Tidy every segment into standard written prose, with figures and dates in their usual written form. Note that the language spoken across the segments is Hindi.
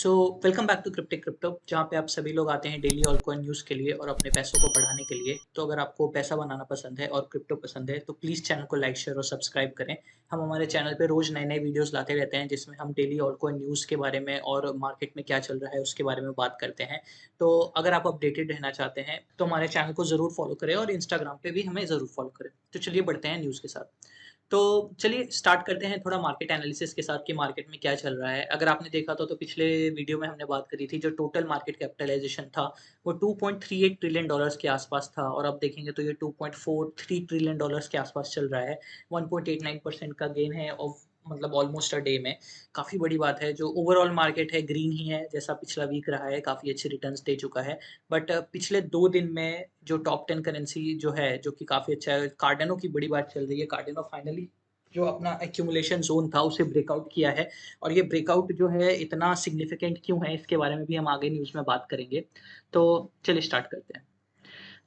So welcome back to cryptic crypto जहाँ पे आप सभी लोग आते हैं डेली ऑल्टकॉइन न्यूज़ के लिए और अपने पैसों को बढ़ाने के लिए। तो अगर आपको पैसा बनाना पसंद है और क्रिप्टो पसंद है तो प्लीज़ चैनल को लाइक शेयर और सब्सक्राइब करें। हम हमारे चैनल पे रोज़ नए नए वीडियोस लाते रहते हैं जिसमें हम डेली ऑल्टकॉइन न्यूज़ के बारे में और मार्केट में क्या चल रहा है उसके बारे में बात करते हैं। तो अगर आप अपडेटेड रहना चाहते हैं तो हमारे चैनल को ज़रूर फॉलो करें और इंस्टाग्राम पे भी हमें ज़रूर फॉलो करें। तो चलिए बढ़ते हैं न्यूज़ के साथ। तो चलिए स्टार्ट करते हैं थोड़ा मार्केट एनालिसिस के साथ कि मार्केट में क्या चल रहा है। अगर आपने देखा था तो पिछले वीडियो में हमने बात करी थी जो टोटल मार्केट कैपिटलाइज़ेशन था वो 2.38 ट्रिलियन डॉलर्स के आसपास था और अब देखेंगे तो ये 2.43 ट्रिलियन डॉलर्स के आसपास चल रहा है। 1.89% का गेन है ऑफ मतलब ऑलमोस्ट अ डे में। काफ़ी बड़ी बात है। जो ओवरऑल मार्केट है ग्रीन ही है जैसा पिछला वीक रहा है, काफ़ी अच्छे रिटर्न्स दे चुका है। बट पिछले 2 दिन में जो टॉप 10 करेंसी जो है, जो कि काफ़ी अच्छा है, कार्डिनो की बड़ी बात चल रही है। कार्डिनो फाइनली जो अपना एक्यूमुलेशन ज़ोन था, उसे ब्रेकआउट किया है और ये ब्रेकआउट जो है इतना सिग्निफिकेंट क्यों है, इसके बारे में भी हम आगे न्यूज़ में बात करेंगे। तो चलिए स्टार्ट करते हैं।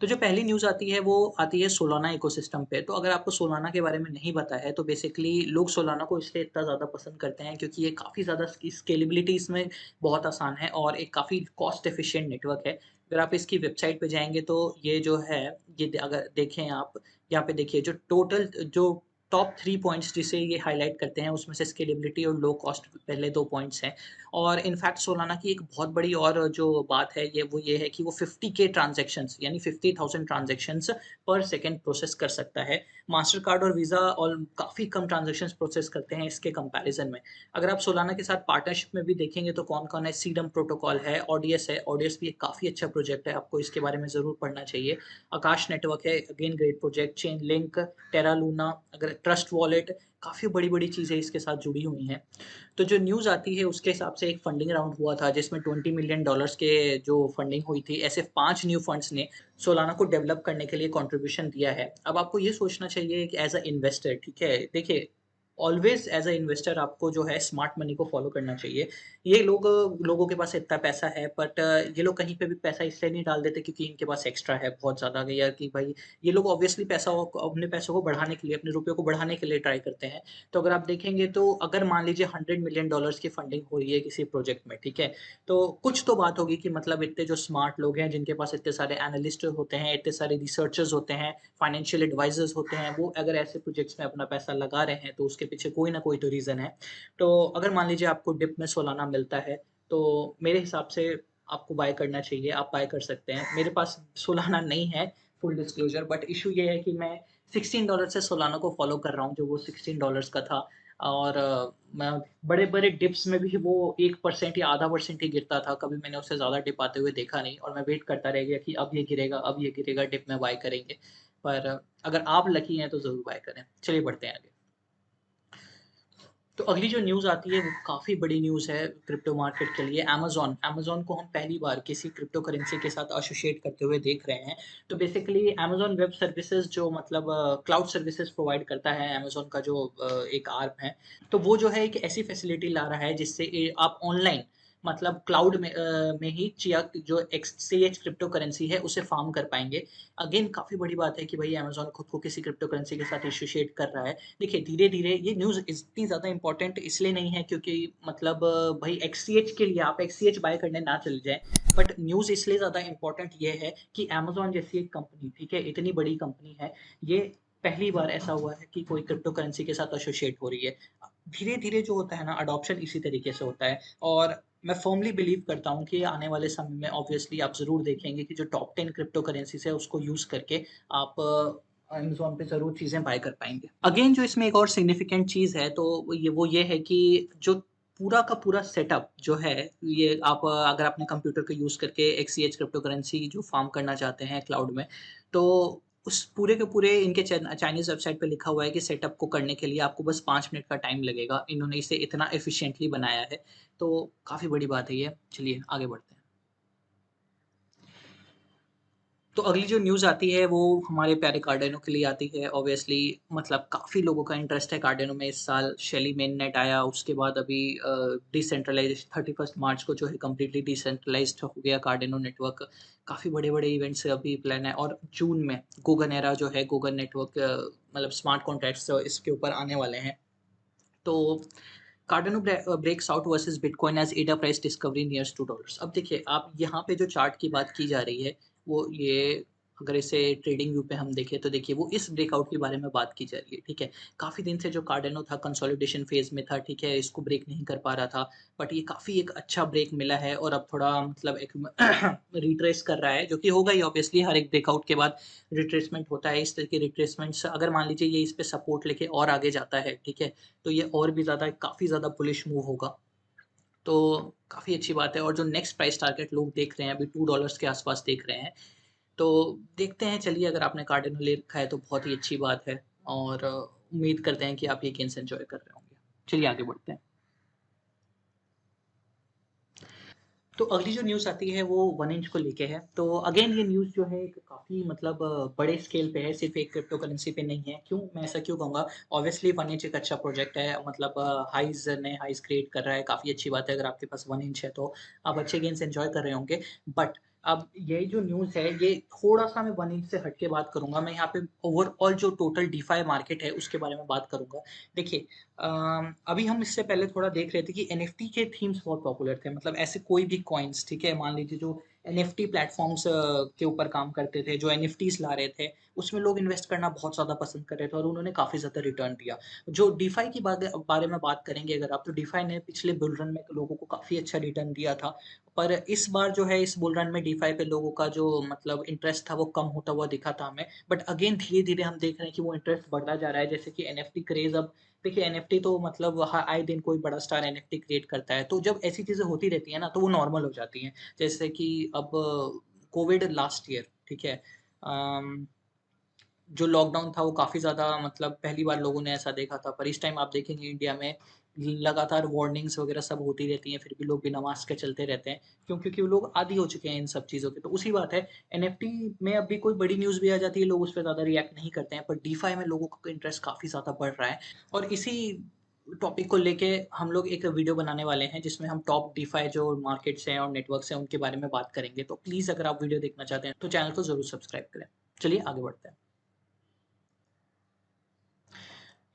तो जो पहली न्यूज़ आती है, वो आती है सोलाना इकोसिस्टम पे। तो अगर आपको सोलाना के बारे में नहीं पता है, तो बेसिकली लोग सोलाना को इसलिए इतना ज़्यादा पसंद करते हैं क्योंकि ये काफ़ी ज़्यादा स्केलेबिलिटी इसमें बहुत आसान है और एक काफ़ी कॉस्ट एफिशिएंट नेटवर्क है। अगर आप इसकी वेबसाइट पे जाएँगे तो ये जो है, ये अगर देखें आप, यहाँ पे देखिए जो टोटल जो टॉप 3 पॉइंट्स जिसे ये हाइलाइट करते हैं, उसमें से स्केलेबिलिटी और लो कॉस्ट पहले 2 पॉइंट्स हैं। और इनफैक्ट सोलाना की एक बहुत बड़ी और जो बात है वो ये है कि वो 50K ट्रांज़ैक्शंस यानी 50,000 ट्रांज़ैक्शंस पर सेकंड प्रोसेस कर सकता है। मास्टरकार्ड और वीज़ा और काफ़ी कम ट्रांज़ैक्शंस प्रोसेस करते हैं इसके कंपैरिज़न में। अगर आप सोलाना के साथ पार्टनरशिप में भी देखेंगे तो कौन-कौन है, सीडम प्रोटोकॉल है, ऑडियस है। ऑडियस भी एक काफ़ी अच्छा प्रोजेक्ट है, आपको इसके बारे में ज़रूर पढ़ना चाहिए। आकाश नेटवर्क है, again great project, Chainlink, Terra Luna, अगर ट्रस्ट वॉलेट, काफ़ी बड़ी-बड़ी चीज़ें इसके साथ जुड़ी हुई हैं। तो जो न्यूज़ आती है उसके हिसाब से एक फंडिंग राउंड हुआ था जिसमें $20 मिलियन के जो फंडिंग हुई थी, ऐसे 5 न्यू फंड्स ने सोलाना को डेवलप करने के लिए कंट्रीब्यूशन दिया है। अब आपको ये सोचना चाहिए कि एज़ अ इन्वेस्टर, ठीक है? देखिए, ऑलवेज़ एज़ अ इन्वेस्टर आपको जो है स्मार्ट मनी को फ़ॉलो करना चाहिए। ये लोगों के पास इतना पैसा है, बट ये लोग कहीं पे भी पैसा इसलिए नहीं डाल देते क्योंकि इनके पास एक्स्ट्रा है बहुत ज़्यादा, या कि भाई ये लोग ऑब्वियसली अपने पैसों को बढ़ाने के लिए, अपने रुपयों को बढ़ाने के लिए ट्राई करते हैं। तो अगर आप देखेंगे तो अगर मान लीजिए $100 मिलियन की फंडिंग हो रही है किसी प्रोजेक्ट में, ठीक है? तो कुछ तो बात होगी कि मतलब इतने जो स्मार्ट लोग हैं, जिनके पास इतने सारे एनालिस्ट होते हैं, इतने सारे रिसर्चर्स होते हैं, फाइनेंशियल एडवाइज़र्स होते हैं, वो अगर ऐसे प्रोजेक्ट्स में अपना पैसा लगा रहे हैं, तो उसके पीछे कोई ना कोई तो रीज़न है। तो अगर मान लीजिए आपको डिप में सोलाना मिलता है, तो मेरे हिसाब से आपको बाय करना चाहिए, आप बाय कर सकते हैं। मेरे पास सोलाना नहीं है, फुल डिस्क्लोज़र, बट इश्यू ये है कि मैं $16 से सोलाना को फ़ॉलो कर रहा हूँ, जो वो $16 का था। और मैं बड़े-बड़े डिप्स में भी वो 1% या आधा परसेंट ही गिरता था, कभी मैंने उससे ज़्यादा डिप आते हुए देखा नहीं और मैं वेट करता रह गया कि अब ये गिरेगा, डिप में बाय करेंगे। पर अगर आप लकी हैं तो ज़रूर बाय करें। चलिए बढ़ते हैं आगे। तो अगली जो न्यूज़ आती है वो काफ़ी बड़ी न्यूज़ है क्रिप्टो मार्केट के लिए। अमेज़न अमेज़न को हम पहली बार किसी क्रिप्टो करेंसी के साथ एसोसिएट करते हुए देख रहे हैं। तो बेसिकली अमेज़न वेब सर्विसेज़ जो मतलब क्लाउड सर्विसेज़ प्रोवाइड करता है, अमेज़न का जो एक आर्म है, तो वो जो है एक ऐसी फैसिलिटी ला रहा है जिससे आप ऑनलाइन मतलब क्लाउड में ही चिया जो एक्सचेंज क्रिप्टो करेंसी है उसे फार्म कर पाएँगे। अगेन काफ़ी बड़ी बात है कि भई अमेज़न खुद को किसी क्रिप्टो करेंसी के साथ एसोसिएट कर रहा है। देखिए, धीरे-धीरे ये न्यूज़ इतनी ज़्यादा इम्पोर्टेंट इसलिए नहीं है क्योंकि मतलब भई एक्ससीएच के लिए आप एक्ससीएच बाय करने ना चले जाएँ। बट न्यूज़ इसलिए ज़्यादा इम्पोर्टेंट ये है कि अमेज़न जैसी एक कंपनी, ठीक है, इतनी बड़ी कंपनी है, ये पहली बार ऐसा हुआ है कि कोई क्रिप्टो करेंसी के साथ एसोसिएट हो रही है। धीरे-धीरे जो होता है ना, अडॉप्शन इसी तरीके से होता है और मैं फ़र्मली बिलीव करता हूँ कि आने वाले समय में ऑब्वियसली आप ज़रूर देखेंगे कि जो टॉप 10 क्रिप्टो करेंसीज़ है उसको यूज़ करके आप अमेज़न पे ज़रूर चीज़ें बाय कर पाएँगे। अगेन जो इसमें एक और सिग्निफिकेंट चीज़ है तो वो ये है कि जो पूरा का पूरा सेटअप जो है, ये आप अगर अपने कंप्यूटर को यूज़ करके एक्ससीएच क्रिप्टो करेंसी जो फार्म करना चाहते हैं क्लाउड में, तो उस पूरे के पूरे इनके चाइनीज़ वेबसाइट पे लिखा हुआ है कि सेटअप को करने के लिए आपको बस 5 मिनट का टाइम लगेगा। इन्होंने इसे इतना एफ़िशिएंटली बनाया है, तो काफ़ी बड़ी बात है ये। चलिए आगे बढ़ते हैं। तो अगली जो न्यूज़ आती है वो हमारे प्यारे कार्डिनो के लिए आती है। ऑब्वियसली मतलब काफ़ी लोगों का इंटरेस्ट है कार्डिनो में इस साल। शेली मेननेट आया, उसके बाद अभी डिसेंट्रलाइज़ 31 मार्च को जो है कंप्लीटली डिसेंट्रलाइज़्ड हो गया कार्डिनो नेटवर्क। काफ़ी बड़े-बड़े इवेंट्स अभी प्लान है और जून में गोगन जो है, गोगन नेटवर्क मतलब स्मार्ट कॉन्ट्रैक्ट्स इसके ऊपर आने वाले हैं। तो Cardano breaks out versus Bitcoin as ADA price discovery nears $2। अब देखिए, आप यहाँ पे जो चार्ट की बात की जा रही है, वो ये अगर इसे ट्रेडिंग व्यू पे हम देखें तो देखिए वो इस ब्रेकआउट के बारे में बात की जा रही है, ठीक है। काफ़ी दिन से जो कार्डानो था कंसोलिडेशन फेज में था, ठीक है, इसको ब्रेक नहीं कर पा रहा था, बट ये काफ़ी एक अच्छा ब्रेक मिला है और अब थोड़ा मतलब एक रिट्रेस कर रहा है, जो कि होगा ही ऑब्वियसली, हर एक ब्रेकआउट के बाद रिट्रेसमेंट होता है। इस तरह के रिट्रेसमेंट्स अगर मान लीजिए ये इस पे सपोर्ट लेके और आगे जाता है, ठीक है, तो ये और भी ज़्यादा काफ़ी ज़्यादा बुलिश मूव होगा। तो काफ़ी अच्छी बात है और जो नेक्स्ट प्राइस टारगेट लोग देख रहे हैं अभी $2 के आसपास देख रहे हैं। तो देखते हैं, चलिए, अगर आपने कार्डिनो ले रखा है तो बहुत ही अच्छी बात है और उम्मीद करते हैं कि आप ये गेम्स एन्जॉय कर रहे होंगे। चलिए आगे बढ़ते हैं। तो अगली जो न्यूज़ आती है वो 1 इंच को लेके है। तो अगेन ये न्यूज़ जो है एक काफ़ी मतलब बड़े स्केल पे है, सिर्फ़ एक क्रिप्टो करेंसी पे नहीं है। क्यों मैं ऐसा क्यों कहूँगा? ऑब्वियसली 1 इंच एक अच्छा प्रोजेक्ट है, मतलब हाइज़ नए हाइज़ क्रिएट कर रहा है, काफ़ी अच्छी बात है। अगर आपके पास 1 इंच है तो आप अच्छे गेन्स एन्जॉय कर रहे होंगे। बट अब ये जो न्यूज़ है ये थोड़ा-सा मैं 1 इंच से हट के बात करूँगा। मैं यहाँ पे ओवरऑल जो टोटल डिफाई मार्केट है उसके बारे में बात करूँगा। देखिए, अभी हम इससे पहले थोड़ा देख रहे थे कि एनएफटी के थीम्स बहुत पॉपुलर थे, मतलब ऐसे कोई भी कॉइन्स, ठीक है, मान लीजिए जो एनएफटी प्लेटफॉर्म्स के ऊपर काम करते थे, जो एनएफटीज ला रहे थे, उसमें लोग इन्वेस्ट करना बहुत ज़्यादा पसंद कर रहे थे और उन्होंने काफ़ी ज़्यादा रिटर्न दिया। जो डीफाई की बारे में बात करेंगे अगर आप, तो डीफाई ने पिछले बुल रन में लोगों को काफ़ी अच्छा रिटर्न दिया था, पर इस बार जो है इस बुल रन में डीफाई पे लोगों का जो मतलब इंटरेस्ट था वो कम होता हुआ दिखा था हमें। बट अगेन धीरे धीरे हम देख रहे हैं कि वो इंटरेस्ट बढ़ता जा रहा है, जैसे कि एनएफटी क्रेज अब देखिए, एनएफटी तो मतलब आए दिन कोई बड़ा स्टार एनएफटी क्रिएट करता है, तो जब ऐसी चीज़ें होती रहती है ना, तो वो नॉर्मल हो जाती हैं। जैसे कि अब कोविड लास्ट ईयर, ठीक है, अम, जो लॉकडाउन था वो काफ़ी ज़्यादा मतलब पहली बार लोगों ने ऐसा देखा था, पर इस टाइम आप देखेंगे इंडिया में लगातार वार्निंग्स वगैरह सब होती रहती हैं, फिर भी लोग बिना मास्क के चलते रहते हैं। क्यों? क्योंकि वो लोग आदी हो चुके हैं इन सब चीज़ों के। तो उसी बात है, एनएफटी में अभी कोई बड़ी न्यूज़ भी आ जाती है, लोग उस पे ज़्यादा रिएक्ट नहीं करते हैं, पर डीफाई में लोगों का इंटरेस्ट काफ़ी ज़्यादा बढ़ रहा है। और इसी टॉपिक को लेके हम लोग एक वीडियो बनाने वाले हैं, जिसमें हम टॉप डीफाई जो मार्केट्स हैं और नेटवर्क्स हैं, उनके बारे में बात करेंगे। तो प्लीज़ अगर आप वीडियो देखना चाहते हैं, तो चैनल को ज़रूर सब्सक्राइब करें। चलिए आगे बढ़ते हैं।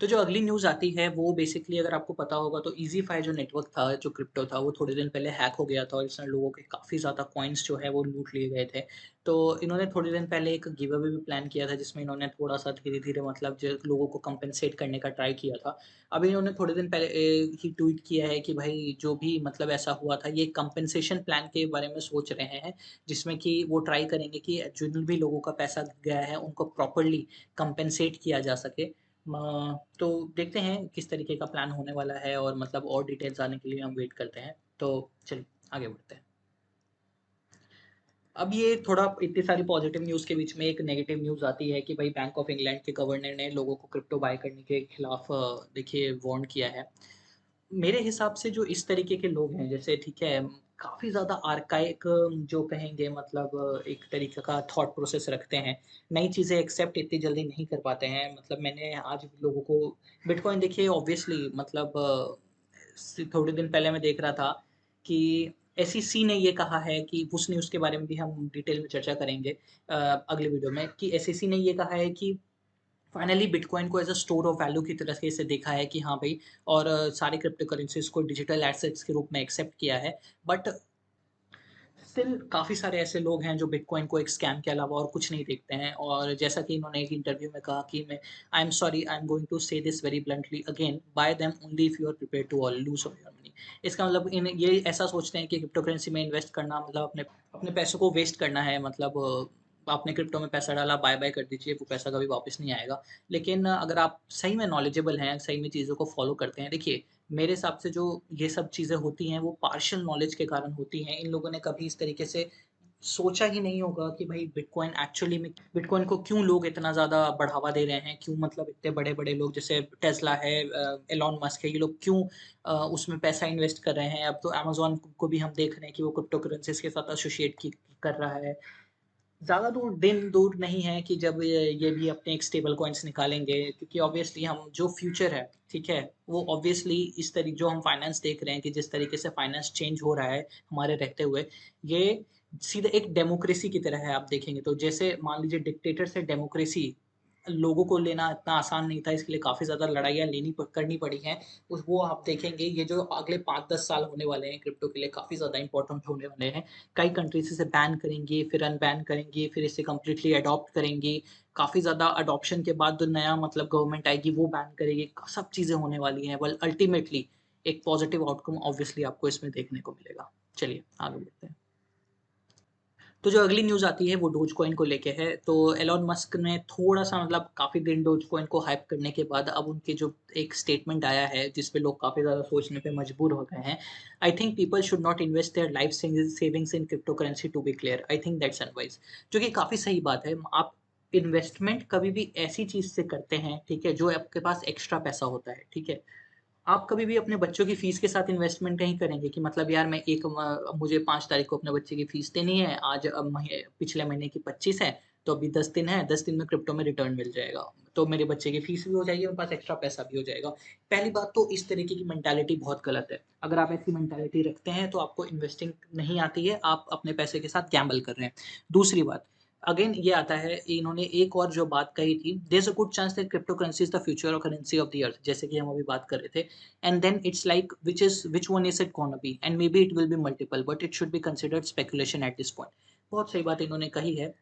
तो जो अगली न्यूज़ आती है वो बेसिकली अगर आपको पता होगा तो ईज़ीफ़ाई जो नेटवर्क था, जो क्रिप्टो था, वो थोड़े दिन पहले हैक हो गया था और इसमें लोगों के काफ़ी ज़्यादा कॉइन्स जो है वो लूट लिए गए थे। तो इन्होंने थोड़े दिन पहले एक गिव अवे भी प्लान किया था, जिसमें इन्होंने थोड़ा-सा धीरे-धीरे मतलब जो लोगों को कंपेंसेट करने का ट्राई किया था। अभी इन्होंने थोड़े दिन पहले ही ट्वीट किया है कि भाई जो भी मतलब ऐसा हुआ था, ये कंपेंसेशन प्लान के बारे में सोच रहे हैं, जिसमें कि वो ट्राई करेंगे कि जिन भी लोगों का पैसा गया है उनको प्रॉपर्ली कंपेंसेट किया जा सके। तो देखते हैं किस तरीके का प्लान होने वाला है और मतलब और डिटेल्स आने के लिए हम वेट करते हैं। तो चलिए आगे बढ़ते हैं। अब ये थोड़ा इतनी सारी पॉजिटिव न्यूज़ के बीच में एक नेगेटिव न्यूज़ आती है कि भाई बैंक ऑफ इंग्लैंड के गवर्नर ने लोगों को क्रिप्टो बाय करने के खिलाफ देखिए वार्न किया है। मेरे हिसाब से जो इस तरीके के लोग हैं, जैसे ठीक है, काफ़ी ज़्यादा आर्काइक जो कहेंगे मतलब एक तरीके का थॉट प्रोसेस रखते हैं। नई चीज़ें एक्सेप्ट इतनी जल्दी नहीं कर पाते हैं। मतलब मैंने आज भी लोगों को बिटकॉइन देखिए ऑब्वियसली मतलब थोड़े दिन पहले मैं देख रहा था कि एसईसी ने ये कहा है कि उस न्यूज़ के बारे में भी हम डिटेल में चर्चा करेंगे अगले वीडियो में, कि एसईसी ने ये कहा है कि फाइनली बिटकॉइन को as a store of value की तरह से देखा है कि हाँ भाई, और सारे क्रिप्टो करेंसीज़ को डिजिटल एसेट्स के रूप में एक्सेप्ट किया है। बट स्टिल काफ़ी सारे ऐसे लोग हैं जो बिटकॉइन को एक स्कैम के अलावा और कुछ नहीं देखते हैं, और जैसा कि इन्होंने एक इंटरव्यू में कहा कि मैं I am sorry, I am going to say this very bluntly again, buy them only if you are prepared to all lose all your money. इसका मतलब इन ये ऐसा सोचते हैं कि क्रिप्टो करेंसी में इन्वेस्ट करना मतलब अपने अपने पैसों को वेस्ट करना है, मतलब आपने क्रिप्टो में पैसा डाला, बाय-बाय कर दीजिए, वो पैसा कभी वापस नहीं आएगा। लेकिन अगर आप सही में नॉलेजेबल हैं, सही में चीज़ों को फ़ॉलो करते हैं, देखिए, मेरे हिसाब से जो ये सब चीज़ें होती हैं, वो पार्शियल नॉलेज के कारण होती हैं। इन लोगों ने कभी इस तरीके से सोचा ही नहीं होगा कि भाई बिटकॉइन एक्चुअली में, बिटकॉइन को क्यों लोग इतना ज़्यादा बढ़ावा दे रहे हैं, क्यों मतलब इतने बड़े-बड़े लोग जैसे टेस्ला है, एलन मस्क है, ये लोग क्यों उसमें पैसा इन्वेस्ट कर रहे हैं। अब तो अमेज़न को भी हम देख रहे हैं कि वो क्रिप्टो करेंसीज़ के साथ एसोसिएट की कर रहा है। ज़्यादा दिन दूर नहीं है कि जब ये भी अपने एक स्टेबल कॉइन्स निकालेंगे, क्योंकि ऑब्वियसली हम जो फ्यूचर है, ठीक है, वो ऑब्वियसली इस तरी जो हम फाइनेंस देख रहे हैं कि जिस तरीके से फाइनेंस चेंज हो रहा है हमारे रहते हुए, ये सीधा एक डेमोक्रेसी की तरह है। आप देखेंगे तो जैसे मान लीजिए डिक्टेटर से डेमोक्रेसी लोगों को लेना इतना आसान नहीं था, इसके लिए काफ़ी ज़्यादा लड़ाइयाँ करनी पड़ी हैं। उस वो आप देखेंगे, ये जो अगले 5-10 साल होने वाले हैं क्रिप्टो के लिए काफ़ी ज़्यादा इम्पोर्टेंट होने वाले हैं। कई कंट्रीज़ इसे बैन करेंगी, फिर अनबैन करेंगी, फिर इसे कंप्लीटली अडॉप्ट करेंगी। काफ़ी ज़्यादा अडॉप्शन के बाद जो नया मतलब गवर्नमेंट आएगी वो बैन करेगी। सब चीज़ें होने वाली हैं, बल अल्टीमेटली एक पॉजिटिव आउटकम ऑब्वियसली आपको इसमें देखने को मिलेगा। चलिए आगे बढ़ते हैं। तो जो अगली न्यूज़ आती है वो डोजकॉइन को लेके है। तो एलन मस्क ने थोड़ा-सा मतलब काफ़ी दिन डोजकॉइन को हाइप करने के बाद अब उनके जो एक स्टेटमेंट आया है जिस पे लोग काफ़ी ज़्यादा सोचने पे मजबूर हो गए हैं। I think people should not invest their life savings in crypto currency to be clear. I think that's unwise. जो कि काफ़ी सही बात है। आप इन्वेस्टमेंट कभी भी ऐसी चीज़ से करते हैं, ठीक है, जो आपके पास एक्स्ट्रा पैसा होता है, ठीक है? आप कभी भी अपने बच्चों की फ़ीस के साथ इन्वेस्टमेंट नहीं करेंगे कि मतलब यार मैं मुझे 5 तारीख को अपने बच्चे की फ़ीस देनी है, आज पिछले महीने की 25 है, तो अभी 10 दिन है, 10 दिन में क्रिप्टो में रिटर्न मिल जाएगा। तो मेरे बच्चे की फ़ीस भी हो जाएगी, मेरे पास एक्स्ट्रा पैसा भी हो जाएगा। पहली बात तो इस तरीके की मेंटालिटी बहुत गलत है। अगर आप ऐसी मेंटालिटी रखते हैं तो आपको इन्वेस्टिंग नहीं आती है, आप अपने पैसे के साथ गैम्बल कर रहे हैं। दूसरी बात, अगेन ये आता है, इन्होंने एक और जो बात कही थी, there is a good chance that cryptocurrency is the future currency of the earth, जैसे कि हम अभी बात कर रहे थे। And then it's like which one is it gonna be, and maybe it will be multiple, but it should be considered speculation at this point. बहुत सही बात इन्होंने कही है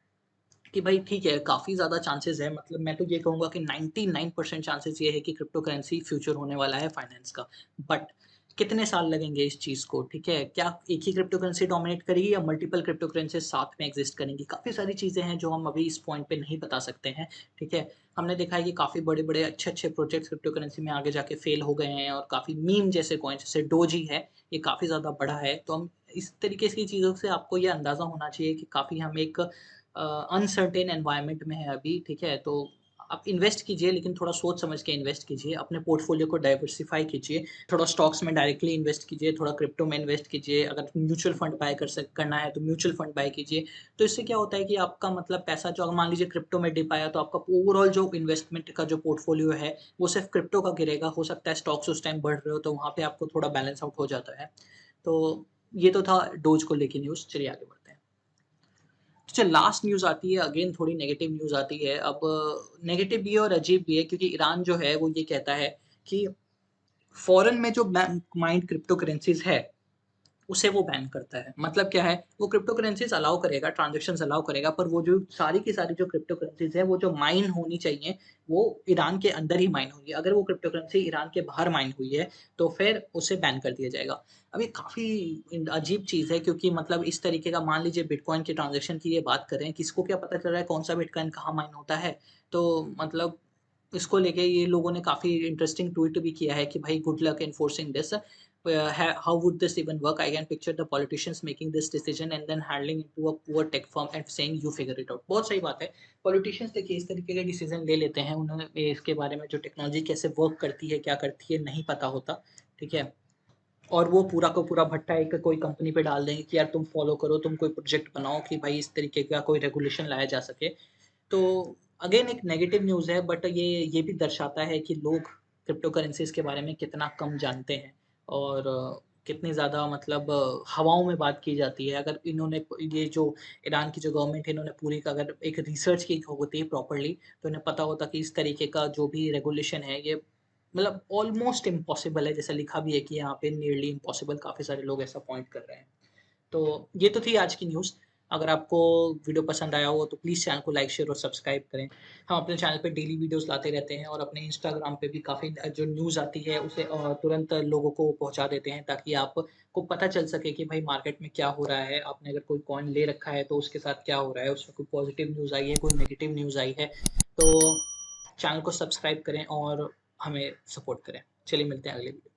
कि भाई ठीक है, काफ़ी ज़्यादा चांसेस है, मतलब मैं तो ये कहूँगा कि 99% चांसेस ये है कि क्रिप्टो करेंसी फ्यूचर होने वाला है फाइनेंस का। बट कितने साल लगेंगे इस चीज़ को, ठीक है? क्या एक ही क्रिप्टो करेंसी डोमिनेट करेगी या मल्टीपल क्रिप्टो करेंसीज़ साथ में एक्सिस्ट करेंगी? काफ़ी सारी चीज़ें हैं जो हम अभी इस पॉइंट पे नहीं बता सकते हैं, ठीक है? हमने देखा है कि काफ़ी बड़े-बड़े, अच्छे-अच्छे प्रोजेक्ट्स क्रिप्टो करेंसी में आगे जाके फेल हो गए हैं और काफ़ी मीम जैसे कॉइन्स जैसे डोजी है, ये काफ़ी ज़्यादा बड़ा है। तो हम इस तरीके की चीज़ों से आपको ये अंदाज़ा होना चाहिए कि काफ़ी हम एक अनसर्टेन एनवायरनमेंट में है अभी, ठीक है? तो आप इन्वेस्ट कीजिए लेकिन थोड़ा सोच समझ के इन्वेस्ट कीजिए, अपने पोर्टफोलियो को डाइवर्सिफ़ाई कीजिए, थोड़ा स्टॉक्स में डायरेक्टली इन्वेस्ट कीजिए, थोड़ा क्रिप्टो में इन्वेस्ट कीजिए, अगर म्यूचुअल फंड बाय करना है तो म्यूचुअल फंड बाय कीजिए। तो इससे क्या होता है कि आपका मतलब पैसा जो अगर मान लीजिए क्रिप्टो में डिप आया तो आपका ओवरऑल जो इन्वेस्टमेंट का जो पोर्टफोलियो है, वो सिर्फ़ क्रिप्टो का गिरेगा, हो सकता है स्टॉक्स उस टाइम बढ़ रहे हो तो वहाँ पे आपको थोड़ा बैलेंस आउट हो जाता है। तो ये तो था डोज को लेके न्यूज़, चलिए आगे बढ़ते हैं। अच्छा, लास्ट न्यूज़ आती है, अगेन थोड़ी नेगेटिव न्यूज़ आती है। अब नेगेटिव भी है और अजीब भी है क्योंकि ईरान जो है वो ये कहता है कि फ़ॉरेन में जो माइंड क्रिप्टो करेंसीज़ है, उसे वो बैन करता है। मतलब क्या है, वो क्रिप्टो करेंसीज़ अलाउ करेगा, ट्रांज़ैक्शंस अलाउ करेगा, पर वो जो सारी की सारी जो क्रिप्टो करेंसीज़ है, वो जो माइन होनी चाहिए, वो ईरान के अंदर ही माइन होंगी। अगर वो क्रिप्टो करेंसी ईरान के बाहर माइन हुई है, तो फिर उसे बैन कर दिया जाएगा। अब ये काफ़ी अजीब चीज़ है क्योंकि मतलब इस तरीके का, मान लीजिए बिटकॉइन के ट्रांज़ैक्शन की ये बात करें, किसको क्या पता चल रहा है कौन-सा बिटकॉइन कहाँ माइन होता है? तो मतलब इसको लेके ये लोगों ने काफ़ी इंटरेस्टिंग ट्वीट भी किया है कि भाई good luck enforcing this. How would this even work? I can picture the politicians making this decision and then handling it to a poor tech firm and saying you figure it out. बहुत सही बात है। पॉलिटिशियंस देखिए इस तरीके के डिसीजन ले लेते हैं, उन्हें इसके बारे में जो टेक्नोलॉजी कैसे वर्क करती है, क्या करती है, नहीं पता होता, ठीक है? और वो पूरा का पूरा भट्टा एक कोई कंपनी पे डाल देंगे कि यार तुम फॉलो करो, तुम कोई प्रोजेक्ट बनाओ कि भाई इस तरीके का कोई रेगुलेशन लाया जा सके। तो अगेन एक नेगेटिव न्यूज़ है, बट ये भी दर्शाता है कि लोग क्रिप्टो करेंसीज़ के बारे में कितना कम जानते हैं और कितनी ज़्यादा मतलब हवाओं में बात की जाती है। अगर इन्होंने ये जो ईरान की जो गवर्नमेंट है, इन्होंने पूरी का अगर एक रिसर्च की होती प्रॉपर्ली, तो इन्हें पता होता कि इस तरीके का जो भी रेगुलेशन है, ये मतलब ऑलमोस्ट इम्पॉसिबल है। जैसा लिखा भी है कि यहाँ पे नियरली इम्पॉसिबल, काफ़ी सारे लोग ऐसा पॉइंट कर रहे हैं। तो ये तो थी आज की न्यूज़। अगर आपको वीडियो पसंद आया हो तो प्लीज़ चैनल को लाइक, शेयर और सब्सक्राइब करें। हम अपने चैनल पे डेली वीडियोज़ लाते रहते हैं और अपने इंस्टाग्राम पे भी काफ़ी जो न्यूज़ आती है उसे तुरंत लोगों को पहुँचा देते हैं ताकि आपको पता चल सके कि भाई मार्केट में क्या हो रहा है। आपने अगर कोई कॉइन ले रखा है तो उसके साथ क्या हो रहा है, उसमें कोई पॉज़िटिव न्यूज़ आई है, कोई नेगेटिव न्यूज़ आई है। तो चैनल को सब्सक्राइब करें और हमें सपोर्ट करें। चलिए मिलते हैं अगले वीडियो